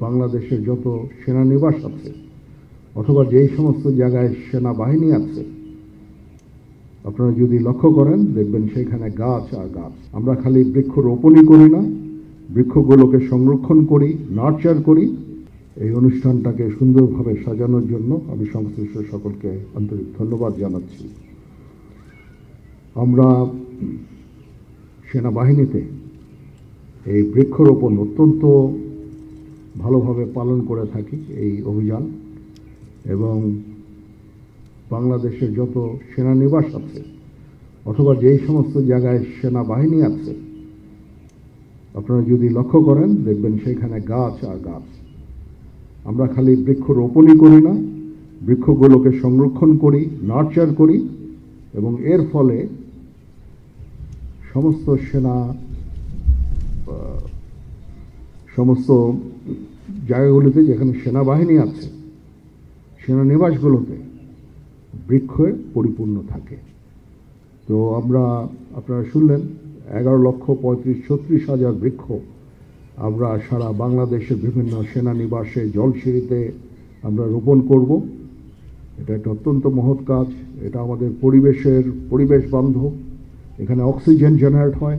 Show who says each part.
Speaker 1: বাংলাদেশের যত সেনানিবাস আছে অথবা যেই সমস্ত জায়গায় সেনাবাহিনী আছে, আপনারা যদি লক্ষ্য করেন দেখবেন সেখানে গাছ আর গাছ। আমরা খালি বৃক্ষরোপণই করি না, বৃক্ষগুলোকে সংরক্ষণ করি, নার্চার করি। এই অনুষ্ঠানটাকে সুন্দরভাবে সাজানোর জন্য আমি সংশ্লিষ্ট সকলকে আন্তরিক ধন্যবাদ জানাচ্ছি। আমরা সেনাবাহিনীতে এই বৃক্ষরোপণ অত্যন্ত ভালোভাবে পালন করে থাকি এই অভিযান, এবং বাংলাদেশের যত সেনানিবাস আছে অথবা যেই সমস্ত জায়গায় সেনাবাহিনী আছে, আপনারা যদি লক্ষ্য করেন দেখবেন সেখানে গাছ আর গাছ। আমরা খালি বৃক্ষরোপণই করি না, বৃক্ষগুলোকে সংরক্ষণ করি, নার্চার করি, এবং এর ফলে সমস্ত জায়গাগুলিতে যেখানে সেনাবাহিনী আছে, সেনানিবাসগুলোতে বৃক্ষে পরিপূর্ণ থাকে। তো আপনারা শুনলেন 11,35,36,000 বৃক্ষ আমরা সারা বাংলাদেশের বিভিন্ন সেনানিবাসে, জলসিঁড়িতে আমরা রোপণ করব। এটা একটা অত্যন্ত মহৎ কাজ। এটা আমাদের পরিবেশ বান্ধব। এখানে অক্সিজেন জেনারেট হয়।